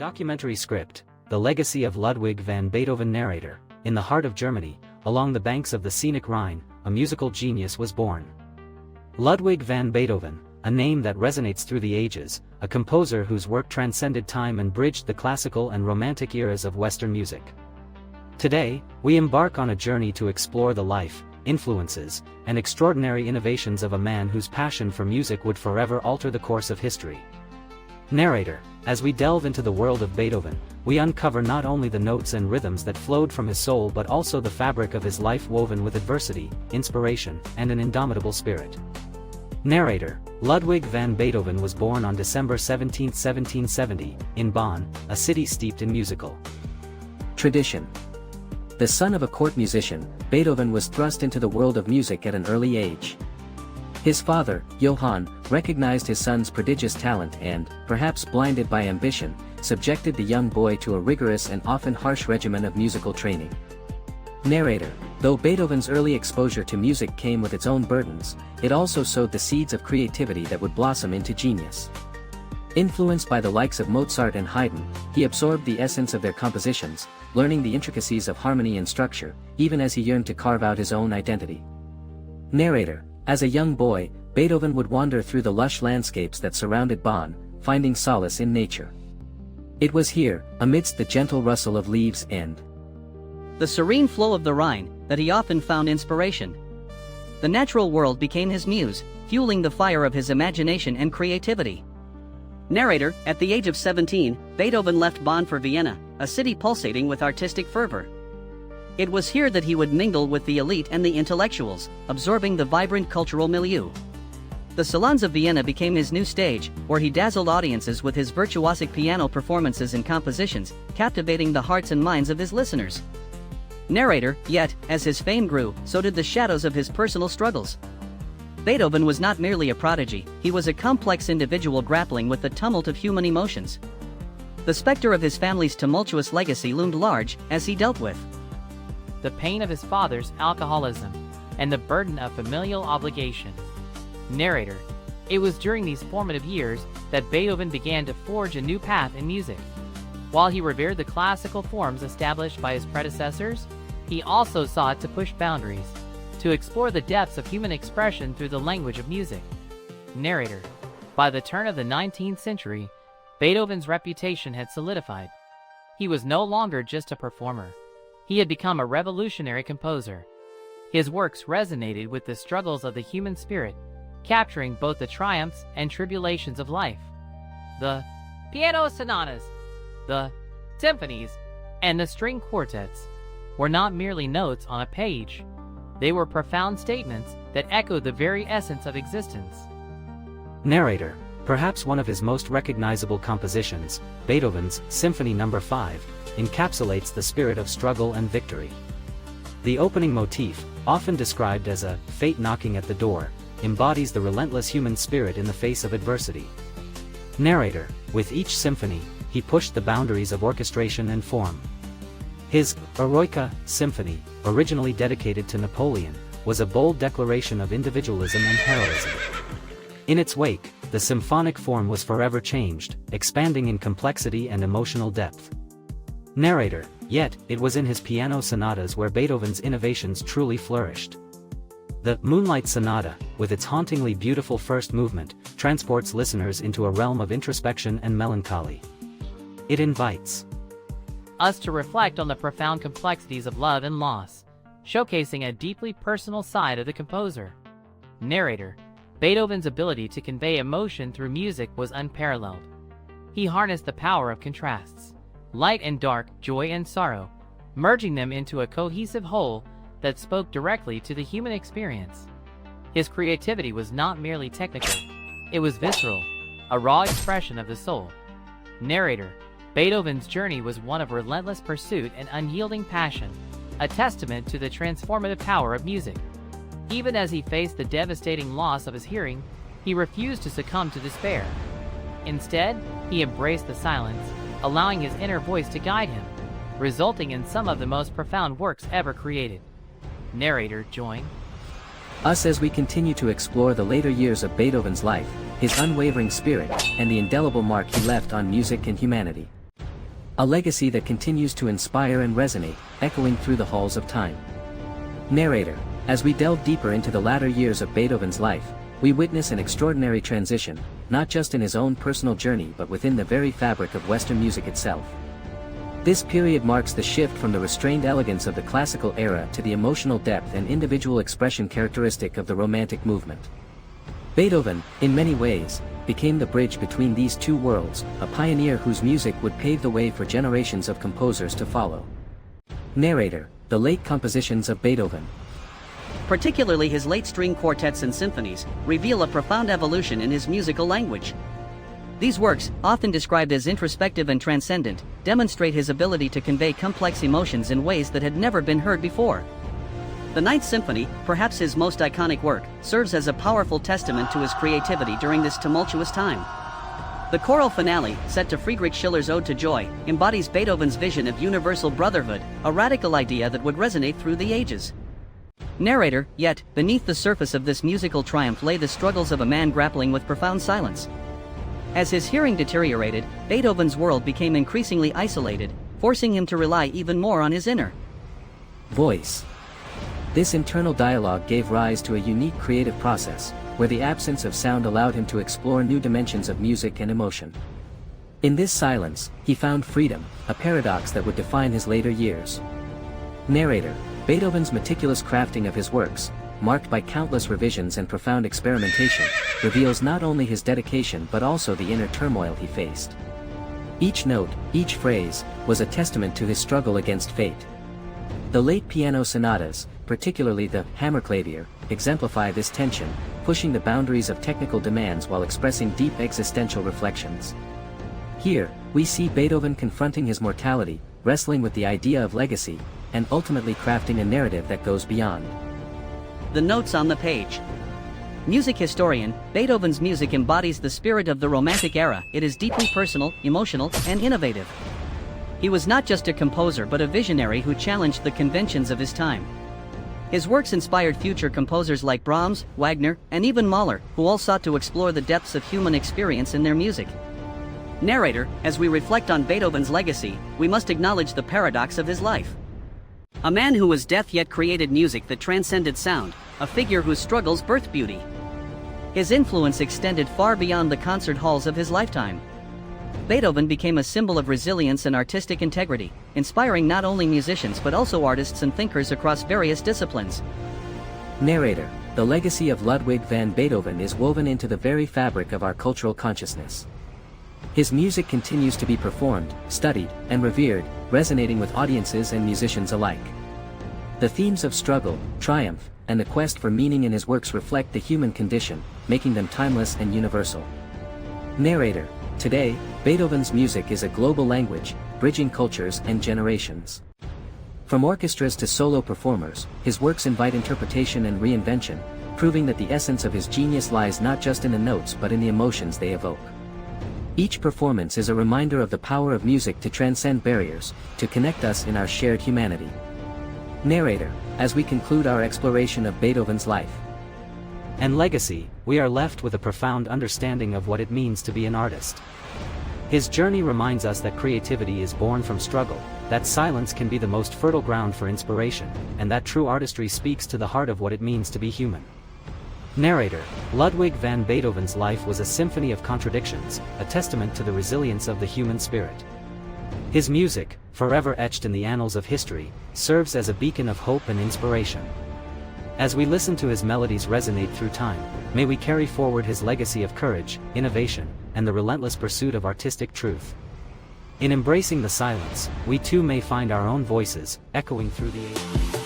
Documentary script, The Legacy of Ludwig van Beethoven. Narrator, in the heart of Germany, along the banks of the scenic Rhine, a musical genius was born. Ludwig van Beethoven, a name that resonates through the ages, a composer whose work transcended time and bridged the classical and romantic eras of Western music. Today, we embark on a journey to explore the life, influences, and extraordinary innovations of a man whose passion for music would forever alter the course of history. Narrator, as we delve into the world of Beethoven, we uncover not only the notes and rhythms that flowed from his soul but also the fabric of his life woven with adversity, inspiration, and an indomitable spirit. Narrator, Ludwig van Beethoven was born on December 17, 1770, in Bonn, a city steeped in musical tradition. The son of a court musician, Beethoven was thrust into the world of music at an early age. His father, Johann, recognized his son's prodigious talent and, perhaps blinded by ambition, subjected the young boy to a rigorous and often harsh regimen of musical training. Narrator, though Beethoven's early exposure to music came with its own burdens, it also sowed the seeds of creativity that would blossom into genius. Influenced by the likes of Mozart and Haydn, he absorbed the essence of their compositions, learning the intricacies of harmony and structure, even as he yearned to carve out his own identity. Narrator, as a young boy, Beethoven would wander through the lush landscapes that surrounded Bonn, finding solace in nature. It was here, amidst the gentle rustle of leaves and the serene flow of the Rhine, that he often found inspiration. The natural world became his muse, fueling the fire of his imagination and creativity. Narrator, at the age of 17, Beethoven left Bonn for Vienna, a city pulsating with artistic fervor. It was here that he would mingle with the elite and the intellectuals, absorbing the vibrant cultural milieu. The salons of Vienna became his new stage, where he dazzled audiences with his virtuosic piano performances and compositions, captivating the hearts and minds of his listeners. Narrator, yet, as his fame grew, so did the shadows of his personal struggles. Beethoven was not merely a prodigy, he was a complex individual grappling with the tumult of human emotions. The specter of his family's tumultuous legacy loomed large, as he dealt with the pain of his father's alcoholism, and the burden of familial obligation. Narrator, it was during these formative years that Beethoven began to forge a new path in music. While he revered the classical forms established by his predecessors, he also sought to push boundaries, to explore the depths of human expression through the language of music. Narrator, by the turn of the 19th century, Beethoven's reputation had solidified. He was no longer just a performer. He had become a revolutionary composer. His works resonated with the struggles of the human spirit, capturing both the triumphs and tribulations of life. The piano sonatas, the symphonies, and the string quartets were not merely notes on a page. They were profound statements that echoed the very essence of existence. Narrator, perhaps one of his most recognizable compositions, Beethoven's Symphony No. 5, encapsulates the spirit of struggle and victory. The opening motif, often described as a fate knocking at the door, embodies the relentless human spirit in the face of adversity. Narrator, with each symphony, he pushed the boundaries of orchestration and form. His Eroica Symphony, originally dedicated to Napoleon, was a bold declaration of individualism and heroism. In its wake, the symphonic form was forever changed, expanding in complexity and emotional depth. Narrator, yet, it was in his piano sonatas where Beethoven's innovations truly flourished. The Moonlight Sonata, with its hauntingly beautiful first movement, transports listeners into a realm of introspection and melancholy. It invites us to reflect on the profound complexities of love and loss, showcasing a deeply personal side of the composer. Narrator, Beethoven's ability to convey emotion through music was unparalleled. He harnessed the power of contrasts, light and dark, joy and sorrow, merging them into a cohesive whole that spoke directly to the human experience. His creativity was not merely technical, it was visceral, a raw expression of the soul. Narrator, Beethoven's journey was one of relentless pursuit and unyielding passion, a testament to the transformative power of music. Even as he faced the devastating loss of his hearing, he refused to succumb to despair. Instead, he embraced the silence, allowing his inner voice to guide him, resulting in some of the most profound works ever created. Narrator, join us as we continue to explore the later years of Beethoven's life, his unwavering spirit, and the indelible mark he left on music and humanity. A legacy that continues to inspire and resonate, echoing through the halls of time. Narrator. As we delve deeper into the latter years of Beethoven's life, we witness an extraordinary transition, not just in his own personal journey but within the very fabric of Western music itself. This period marks the shift from the restrained elegance of the classical era to the emotional depth and individual expression characteristic of the Romantic movement. Beethoven, in many ways, became the bridge between these two worlds, a pioneer whose music would pave the way for generations of composers to follow. Narrator. The late compositions of Beethoven. Particularly his late string quartets and symphonies, reveal a profound evolution in his musical language. These works, often described as introspective and transcendent, demonstrate his ability to convey complex emotions in ways that had never been heard before. The Ninth Symphony, perhaps his most iconic work, serves as a powerful testament to his creativity during this tumultuous time. The choral finale, set to Friedrich Schiller's Ode to Joy, embodies Beethoven's vision of universal brotherhood, a radical idea that would resonate through the ages. Narrator. Yet, beneath the surface of this musical triumph lay the struggles of a man grappling with profound silence. As his hearing deteriorated, Beethoven's world became increasingly isolated, forcing him to rely even more on his inner voice. This internal dialogue gave rise to a unique creative process, where the absence of sound allowed him to explore new dimensions of music and emotion. In this silence, he found freedom, a paradox that would define his later years. Narrator. Beethoven's meticulous crafting of his works, marked by countless revisions and profound experimentation, reveals not only his dedication but also the inner turmoil he faced. Each note, each phrase, was a testament to his struggle against fate. The late piano sonatas, particularly the Hammerklavier, exemplify this tension, pushing the boundaries of technical demands while expressing deep existential reflections. Here, we see Beethoven confronting his mortality, wrestling with the idea of legacy, and ultimately crafting a narrative that goes beyond the notes on the page. Music historian. Beethoven's music embodies the spirit of the Romantic era. It is deeply personal, emotional, and innovative. He was not just a composer but a visionary who challenged the conventions of his time. His works inspired future composers like Brahms, Wagner, and even Mahler, who all sought to explore the depths of human experience in their music. Narrator. As we reflect on Beethoven's legacy, we must acknowledge the paradox of his life. A man who was deaf yet created music that transcended sound, a figure whose struggles birthed beauty. His influence extended far beyond the concert halls of his lifetime. Beethoven became a symbol of resilience and artistic integrity, inspiring not only musicians but also artists and thinkers across various disciplines. Narrator. The legacy of Ludwig van Beethoven is woven into the very fabric of our cultural consciousness. His music continues to be performed, studied, and revered, resonating with audiences and musicians alike. The themes of struggle, triumph, and the quest for meaning in his works reflect the human condition, making them timeless and universal. Narrator. Today, Beethoven's music is a global language, bridging cultures and generations. From orchestras to solo performers, his works invite interpretation and reinvention, proving that the essence of his genius lies not just in the notes but in the emotions they evoke. Each performance is a reminder of the power of music to transcend barriers, to connect us in our shared humanity. Narrator. As we conclude our exploration of Beethoven's life and legacy, we are left with a profound understanding of what it means to be an artist. His journey reminds us that creativity is born from struggle, that silence can be the most fertile ground for inspiration, and that true artistry speaks to the heart of what it means to be human. Narrator. Ludwig van Beethoven's life was a symphony of contradictions, a testament to the resilience of the human spirit. His music, forever etched in the annals of history, serves as a beacon of hope and inspiration. As we listen to his melodies resonate through time, may we carry forward his legacy of courage, innovation, and the relentless pursuit of artistic truth. In embracing the silence, we too may find our own voices, echoing through the ages.